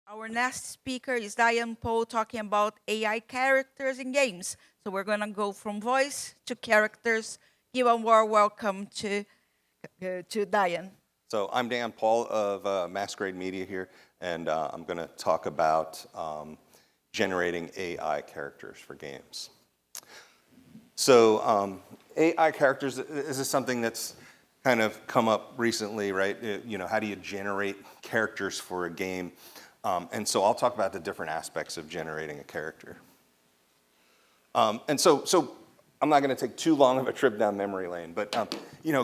Our next speaker is Dayan Paul talking about AI characters in games. So we're going to go from voice to characters. Give a warm welcome to Dayan. So I'm Dan Paul of Masquerade Media here, and I'm going to talk about generating AI characters for games. So AI characters, this is something that's kind of come up recently, right? How do you generate characters for a game? And so I'll talk about the different aspects of generating a character. So I'm not going to take too long of a trip down memory lane, but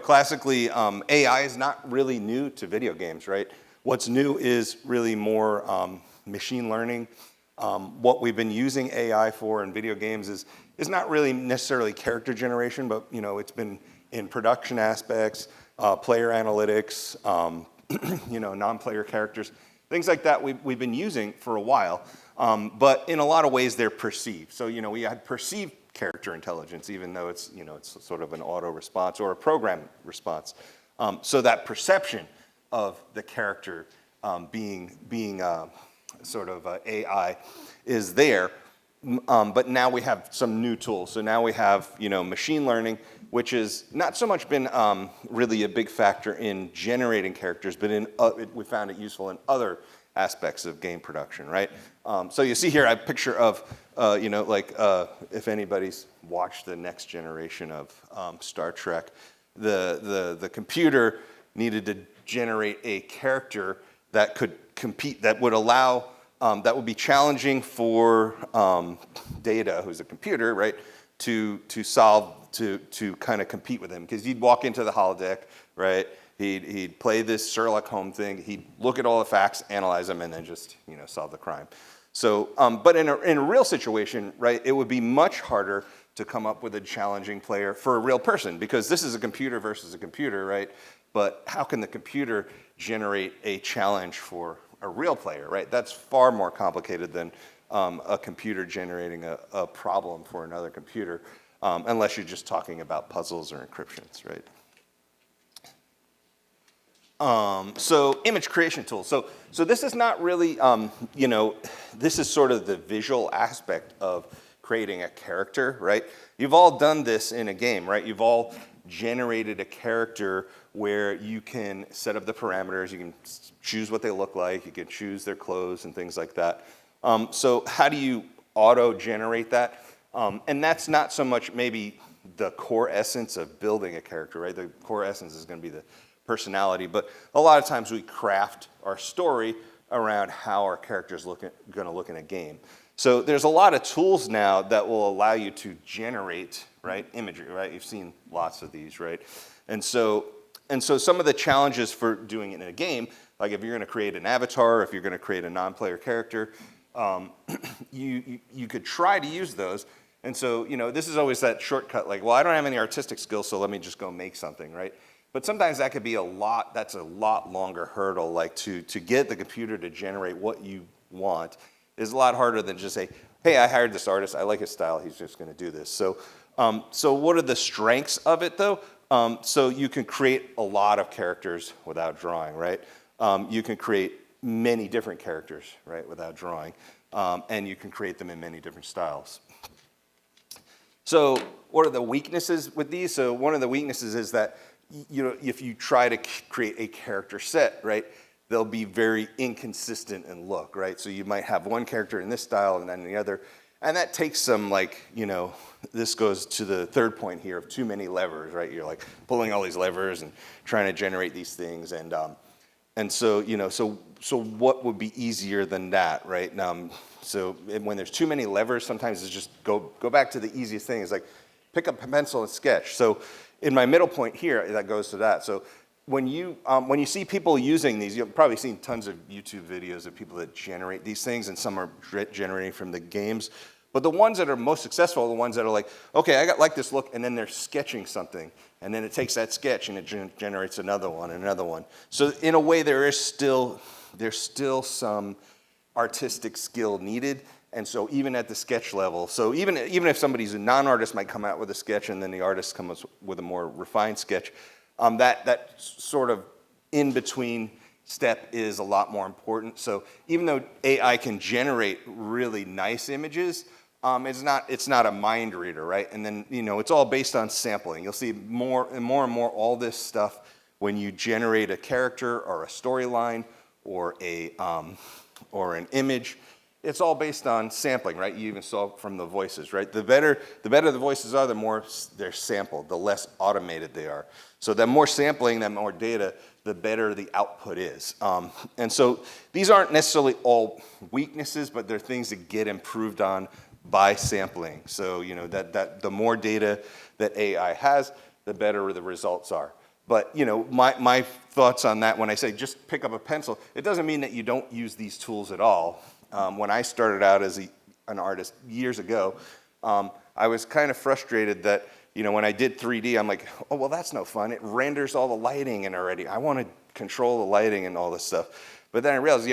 classically, AI is not really new to video games, right? What's new is really more machine learning. What we've been using AI for in video games is not really necessarily character generation, but it's been in production aspects, player analytics, non-player characters, things like that. We've been using for a while, but in a lot of ways they're perceived. So we had perceived character intelligence, even though it's sort of an auto response or a program response. So that perception of the character being sort of AI is there, but now we have some new tools. So now we have machine learning, which has not so much been really a big factor in generating characters, but we found it useful in other aspects of game production, right? So you see here a picture of, if anybody's watched the next generation of Star Trek, the computer needed to generate a character that could compete, that would allow, that would be challenging for Data, who's a computer, right, to kind of compete with him, because he'd walk into the holodeck, right? He'd play this Sherlock Holmes thing. He'd look at all the facts, analyze them, and then just solve the crime. So, but in a real situation, right, it would be much harder to come up with a challenging player for a real person, because this is a computer versus a computer, right? But how can the computer generate a challenge for a real player, right? That's far more complicated than a computer generating a problem for another computer, unless you're just talking about puzzles or encryptions, right? So image creation tools. So this is not really, this is sort of the visual aspect of creating a character, right? You've all done this in a game, right? You've all generated a character where you can set up the parameters, you can choose what they look like, you can choose their clothes and things like that. So how do you auto-generate that? And that's not so much maybe the core essence of building a character, right? The core essence is going to be the personality, but a lot of times we craft our story around how our character is going to look in a game. So there's a lot of tools now that will allow you to generate, right, imagery, right? You've seen lots of these, right? And so some of the challenges for doing it in a game, like if you're going to create an avatar, if you're going to create a non-player character, you could try to use those. And so this is always that shortcut, like, well, I don't have any artistic skills, so let me just go make something, right? But sometimes that could be that's a lot longer hurdle, like to get the computer to generate what you want is a lot harder than just say, hey, I hired this artist, I like his style, he's just gonna do this. So what are the strengths of it though? So you can create a lot of characters without drawing, right? You can create many different characters, right, without drawing. And you can create them in many different styles. So what are the weaknesses with these? So one of the weaknesses is that if you try to create a character set, right, they'll be very inconsistent in look, right? So you might have one character in this style and then the other, and that takes some this goes to the third point here of too many levers, right? You're like pulling all these levers and trying to generate these things, and so what would be easier than that, right? So when there's too many levers, sometimes it's just go back to the easiest thing. It's like pick up a pencil and sketch. So in my middle point here, that goes to that. So when you see people using these, you've probably seen tons of YouTube videos of people that generate these things, and some are generating from the games. But the ones that are most successful are the ones that are like, okay, I got like this look, and then they're sketching something, and then it takes that sketch and it generates another one and another one. So in a way, there's still some artistic skill needed. And so even at the sketch level, so even if somebody's a non-artist might come out with a sketch and then the artist comes with a more refined sketch, that sort of in between step is a lot more important. So even though AI can generate really nice images, it's not a mind reader, right? And then, it's all based on sampling. You'll see more and more all this stuff when you generate a character or a storyline or an image. It's all based on sampling, right? You even saw from the voices, right? The better the voices are, the more they're sampled, the less automated they are. So the more sampling, the more data, the better the output is. And so these aren't necessarily all weaknesses, but they're things that get improved on by sampling. So that the more data that AI has, the better the results are. But my thoughts on that, when I say just pick up a pencil, it doesn't mean that you don't use these tools at all. When I started out as an artist years ago, I was kind of frustrated that when I did 3D, I'm like, oh well, that's no fun. It renders all the lighting in already. I want to control the lighting and all this stuff. But then I realized,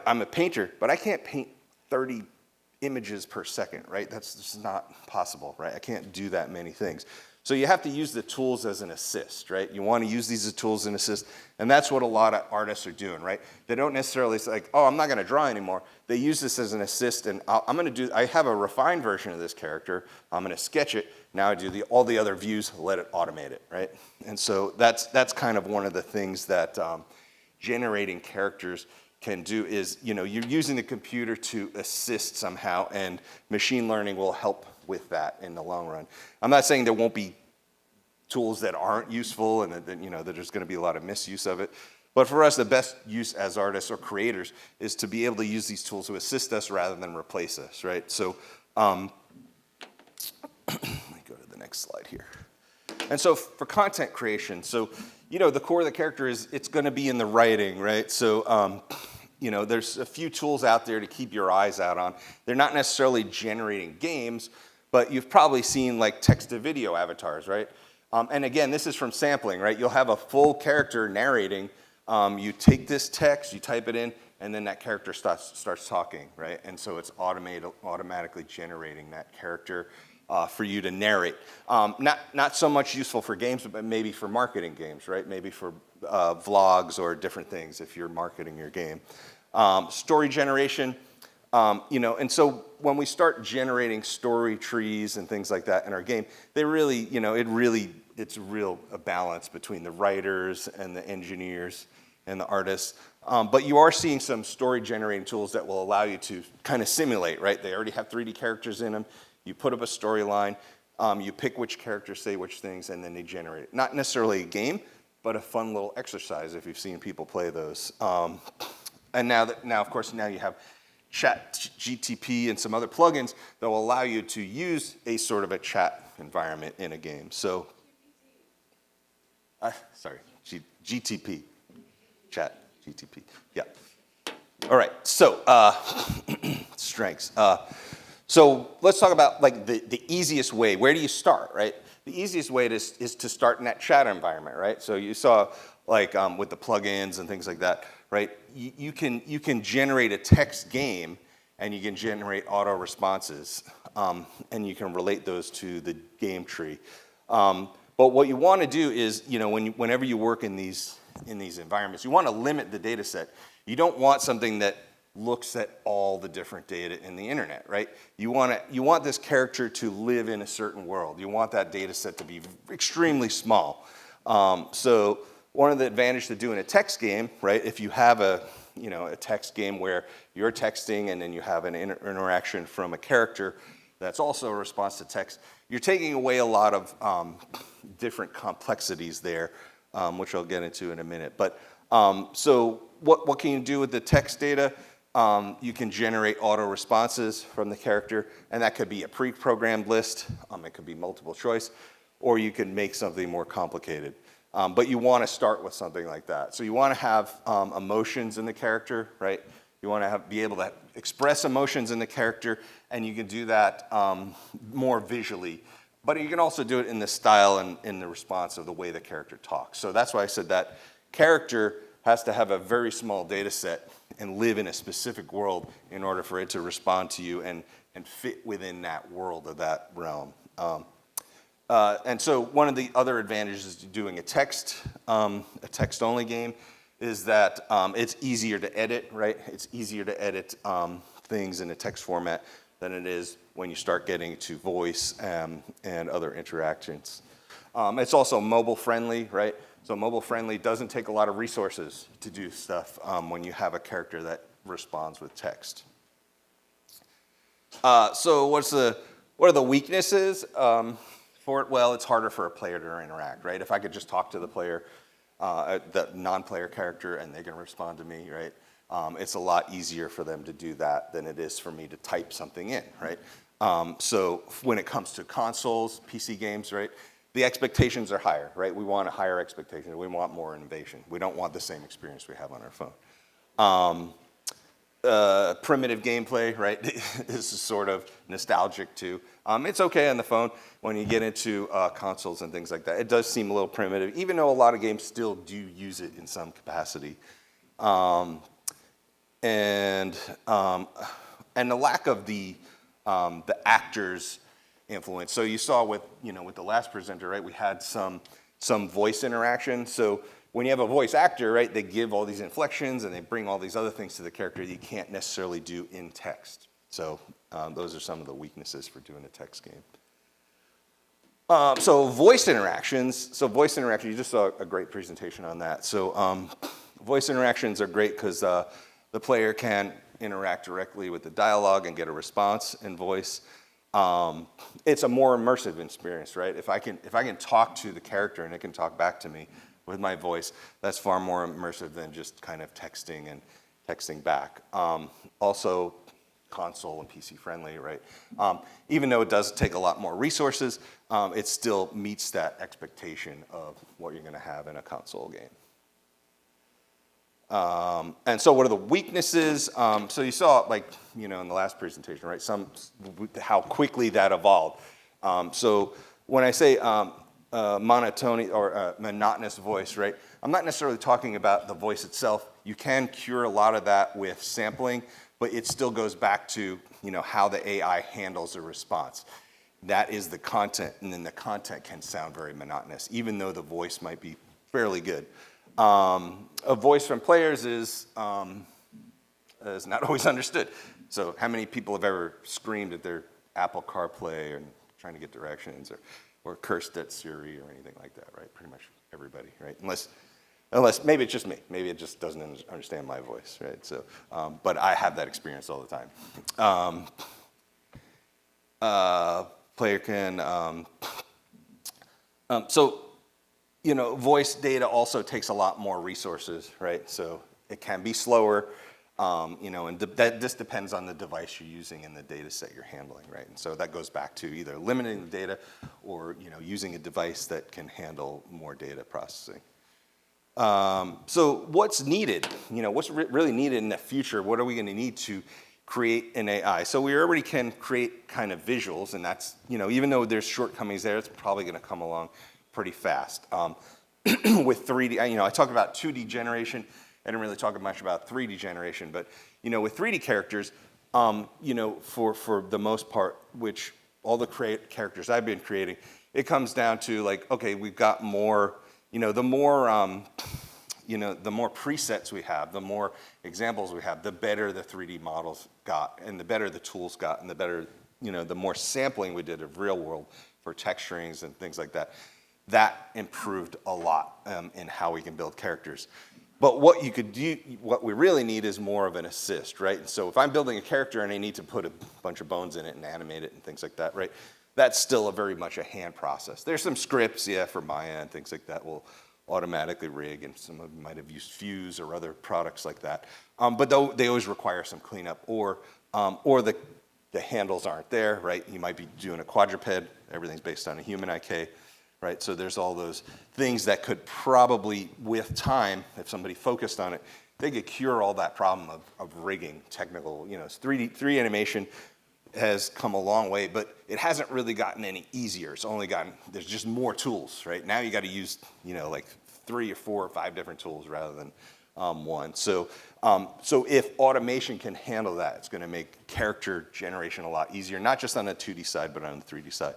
I'm a painter, but I can't paint 30 images per second, right? That's just not possible, right? I can't do that many things. So you have to use the tools as an assist, right? You want to use these as tools as an assist, and that's what a lot of artists are doing, right? They don't necessarily say, like, oh, I'm not going to draw anymore. They use this as an assist, and I have a refined version of this character. I'm going to sketch it. Now I do all the other views, let it automate it, right? And so that's kind of one of the things that generating characters can do is, you're using the computer to assist somehow, and machine learning will help with that in the long run. I'm not saying there won't be tools that aren't useful and that there's going to be a lot of misuse of it. But for us, the best use as artists or creators is to be able to use these tools to assist us rather than replace us, right? So let me go to the next slide here. And so for content creation, so the core of the character it's going to be in the writing, right? So there's a few tools out there to keep your eyes out on. They're not necessarily generating games, but you've probably seen like text-to-video avatars, right? And again, this is from sampling, right? You'll have a full character narrating. You take this text, you type it in, and then that character starts talking, right? And so it's automatically generating that character for you to narrate. Not so much useful for games, but maybe for marketing games, right? Maybe for vlogs or different things if you're marketing your game. Story generation. And so when we start generating story trees and things like that in our game, they really, it's a real balance between the writers and the engineers and the artists. But you are seeing some story generating tools that will allow you to kind of simulate, right? They already have 3D characters in them. You put up a storyline, you pick which characters say which things, and then they generate it. Not necessarily a game, but a fun little exercise if you've seen people play those. And now, of course, you have ChatGTP and some other plugins that will allow you to use a sort of a chat environment in a game. So, GTP, ChatGTP, yeah. All right, so strengths. So let's talk about like the easiest way. Where do you start, right? The easiest way is to start in that chat environment, right? So you saw like with the plugins and things like that, right? You can generate a text game and you can generate auto responses and you can relate those to the game tree. But what you want to do is, whenever you work in these environments, you want to limit the data set. You don't want something that looks at all the different data in the internet, right? You want this character to live in a certain world. You want that data set to be extremely small. So one of the advantages to doing a text game, right? If you have a text game where you're texting and then you have an interaction from a character that's also a response to text, you're taking away a lot of different complexities there, which I'll get into in a minute. But so what can you do with the text data? You can generate auto responses from the character, and that could be a pre-programmed list, it could be multiple choice, or you can make something more complicated. But you want to start with something like that. So you want to have emotions in the character, right? You want to be able to express emotions in the character, and you can do that more visually. But you can also do it in the style and in the response of the way the character talks. So that's why I said that character has to have a very small data set and live in a specific world in order for it to respond to you and fit within that world of that realm. And so one of the other advantages to doing a text-only game is that it's easier to edit, right? It's easier to edit things in a text format than it is when you start getting to voice and other interactions. It's also mobile friendly, right? So mobile friendly doesn't take a lot of resources to do stuff when you have a character that responds with text. So what are the weaknesses for it? Well, it's harder for a player to interact, right? If I could just talk to the player, the non-player character, and they can respond to me, right? It's a lot easier for them to do that than it is for me to type something in, right? So when it comes to consoles, PC games, right, the expectations are higher, right? We want a higher expectation. We want more innovation. We don't want the same experience we have on our phone. Primitive gameplay, right, is sort of nostalgic too. It's okay on the phone. When you get into consoles and things like that, it does seem a little primitive, even though a lot of games still do use it in some capacity. And the lack of the actors' influence. So you saw with the last presenter, right, we had some voice interaction. So when you have a voice actor, right, they give all these inflections and they bring all these other things to the character that you can't necessarily do in text. So those are some of the weaknesses for doing a text game. So voice interactions, you just saw a great presentation on that. So voice interactions are great because the player can interact directly with the dialogue and get a response in voice. It's a more immersive experience, right? If I can talk to the character and it can talk back to me with my voice, that's far more immersive than just kind of texting and texting back. Also, console and PC friendly, right? Even though it does take a lot more resources, it still meets that expectation of what you're going to have in a console game. And so what are the weaknesses? So you saw, like, in the last presentation, right, how quickly that evolved. So when I say monotony or monotonous voice, right, I'm not necessarily talking about the voice itself. You can cure a lot of that with sampling, but it still goes back to, how the AI handles a response. That is the content, and then the content can sound very monotonous, even though the voice might be fairly good. A voice from players is not always understood. So how many people have ever screamed at their Apple CarPlay and trying to get directions, or cursed at Siri or anything like that, right? Pretty much everybody, right? Unless maybe it's just me. Maybe it just doesn't understand my voice, right? So, but I have that experience all the time. Player can, voice data also takes a lot more resources, right? So it can be slower, and this depends on the device you're using and the data set you're handling, right? And so that goes back to either limiting the data or, using a device that can handle more data processing. So what's needed? What's really needed in the future? What are we going to need to create an AI? So we already can create kind of visuals, and that's, even though there's shortcomings there, it's probably going to come along pretty fast. With 3D, I talked about 2D generation. I didn't really talk much about 3D generation, but with 3D characters, for the most part, which all the characters I've been creating, it comes down to like, okay, we've got more, the more presets we have, the more examples we have, the better the 3D models got, and the better the tools got, and the better, the more sampling we did of real world for texturings and things like that. That improved a lot in how we can build characters. But what we really need is more of an assist, right? So if I'm building a character and I need to put a bunch of bones in it and animate it and things like that, right? That's still very much a hand process. There's some scripts, for Maya and things like that will automatically rig, and some of them might have used Fuse or other products like that. But they always require some cleanup, or the handles aren't there, right? You might be doing a quadruped, everything's based on a human IK. Right, so there's all those things that could probably, with time, if somebody focused on it, they could cure all that problem of rigging technical. 3D animation has come a long way, but it hasn't really gotten any easier. There's just more tools, right? Now you got to use, like 3 or 4 or 5 different tools rather than one. So if automation can handle that, it's going to make character generation a lot easier, not just on the 2D side, but on the 3D side.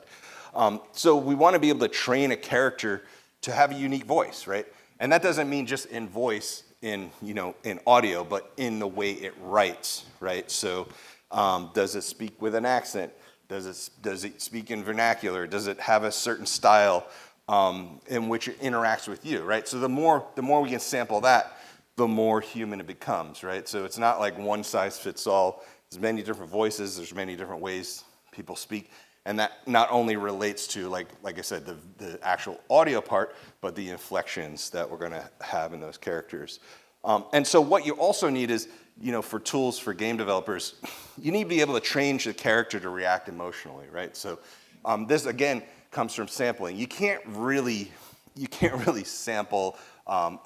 So we want to be able to train a character to have a unique voice, right? And that doesn't mean just in voice, in audio, but in the way it writes, right? So does it speak with an accent? Does it speak in vernacular? Does it have a certain style in which it interacts with you, right? So the more we can sample that, the more human it becomes, right? So it's not like one size fits all. There's many different voices. There's many different ways people speak. And that not only relates to, like I said, the actual audio part, but the inflections that we're going to have in those characters. And so what you also need is, for tools for game developers, you need to be able to train the character to react emotionally, right? So this, again, comes from sampling. You can't really sample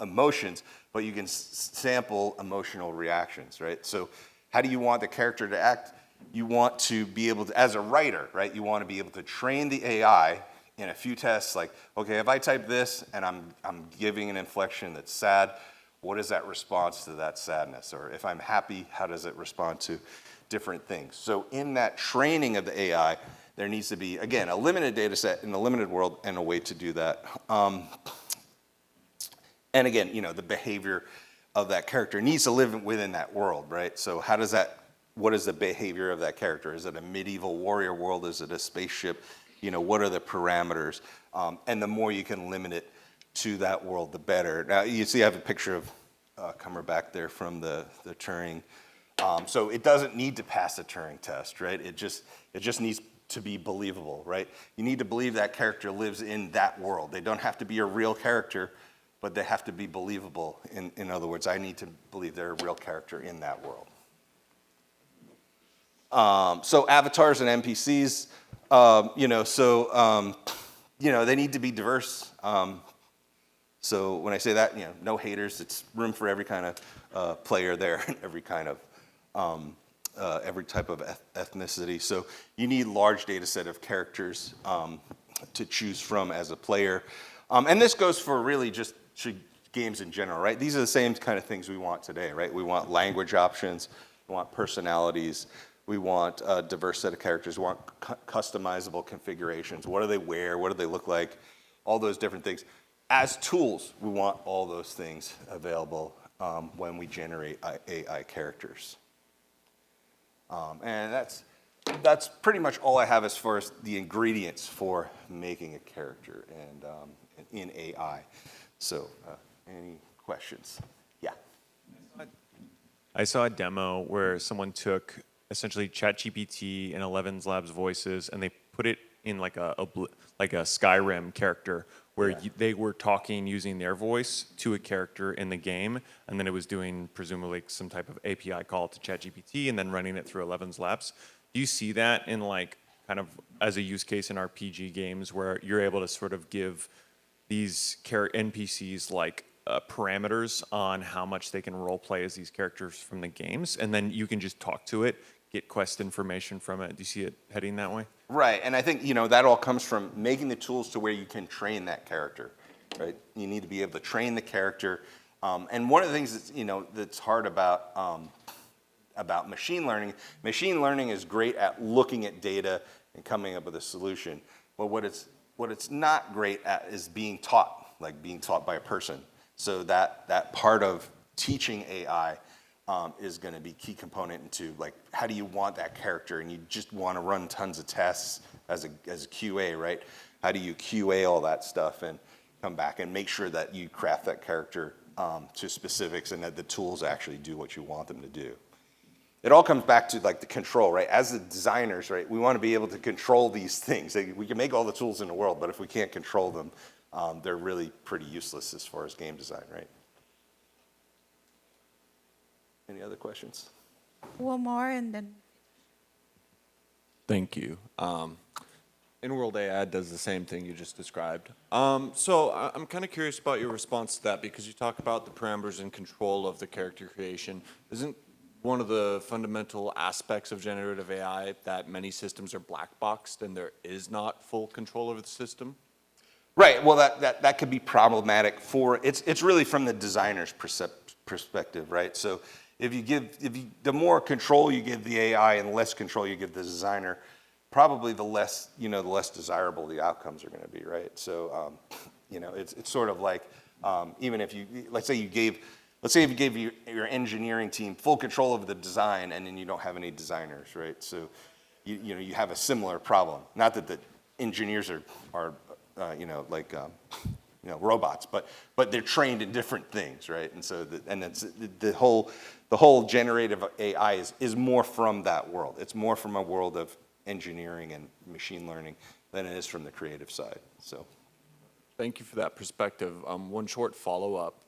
emotions, but you can sample emotional reactions, right? So how do you want the character to act? You want to be able to, as a writer, right, you want to be able to train the AI in a few tests, like, okay, if I type this and I'm giving an inflection that's sad, what is that response to that sadness? Or if I'm happy, how does it respond to different things? So in that training of the AI, there needs to be, again, a limited data set in a limited world and a way to do that. And again, the behavior of that character needs to live within that world, right? So what is the behavior of that character? Is it a medieval warrior world? Is it a spaceship? What are the parameters? And the more you can limit it to that world, the better. Now, you see I have a picture of Cumberbatch there from the Turing. So it doesn't need to pass the Turing test, right? It just needs to be believable, right? You need to believe that character lives in that world. They don't have to be a real character, but they have to be believable. In other words, I need to believe they're a real character in that world. So avatars and NPCs, they need to be diverse. So when I say that, no haters. It's room for every kind of player there, and every kind of every type of ethnicity. So you need large data set of characters to choose from as a player, and this goes for really just games in general, right? These are the same kind of things we want today, right? We want language options, we want personalities. We want a diverse set of characters. We want customizable configurations. What do they wear? What do they look like? All those different things. As tools, we want all those things available when we generate AI characters. And that's pretty much all I have as far as the ingredients for making a character and in AI. So, any questions? Yeah. I saw a demo where someone took essentially ChatGPT and Eleven's Labs voices, and they put it in like a Skyrim character where they were talking using their voice to a character in the game, and then it was doing presumably some type of API call to ChatGPT and then running it through Eleven's Labs. Do you see that in like kind of as a use case in RPG games where you're able to sort of give these NPCs like parameters on how much they can role play as these characters from the games, and then you can just talk to it, get quest information from it? Do you see it heading that way? Right, and I think that all comes from making the tools to where you can train that character, right? You need to be able to train the character, and one of the things that's that's hard about machine learning. Machine learning is great at looking at data and coming up with a solution, but what it's not great at is being taught, like being taught by a person. So that part of teaching AI is going to be key component into like how do you want that character, and you just want to run tons of tests as a QA, right? How do you QA all that stuff and come back and make sure that you craft that character to specifics and that the tools actually do what you want them to do. It all comes back to like the control, right? As the designers, right, we want to be able to control these things. We can make all the tools in the world, but if we can't control them, they're really pretty useless as far as game design, right? Any other questions? One more and then. Thank you. In-world AI does the same thing you just described. So I'm kind of curious about your response to that, because you talk about the parameters and control of the character creation. Isn't one of the fundamental aspects of generative AI that many systems are black boxed and there is not full control over the system? Right. Well, that could be problematic for it's really from the designer's perspective, right? So the more control you give the AI and less control you give the designer, probably the less desirable the outcomes are going to be, right? So it's sort of like even if let's say you gave let's say if you gave your engineering team full control of the design, and then you don't have any designers, right? So you have a similar problem. Not that the engineers are robots, but they're trained in different things, right? And so the whole generative AI is more from that world. It's more from a world of engineering and machine learning than it is from the creative side. So, Thank you for that perspective. One short follow-up.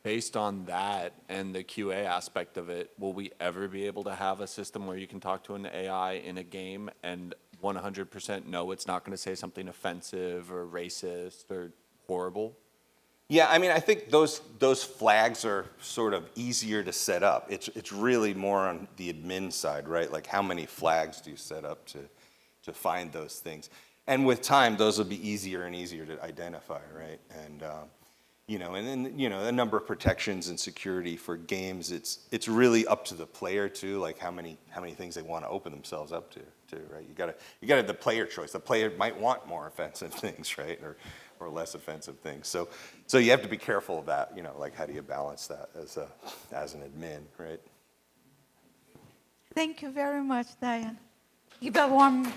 Based on that and the QA aspect of it, will we ever be able to have a system where you can talk to an AI in a game and 100% know it's not going to say something offensive or racist or horrible? yeah, I mean, I think those flags are sort of easier to set up. It's really more on the admin side, right? Like how many flags do you set up to find those things? And with time, those will be easier and easier to identify, right? And and then a number of protections and security for games. It's really up to the player too, like how many things they want to open themselves up to, right? You gotta have the player choice. The player might want more offensive things, right, or less offensive things. So you have to be careful of that. Like how do you balance that as an admin, right? Thank you very much, Dayan. Give a warm hand.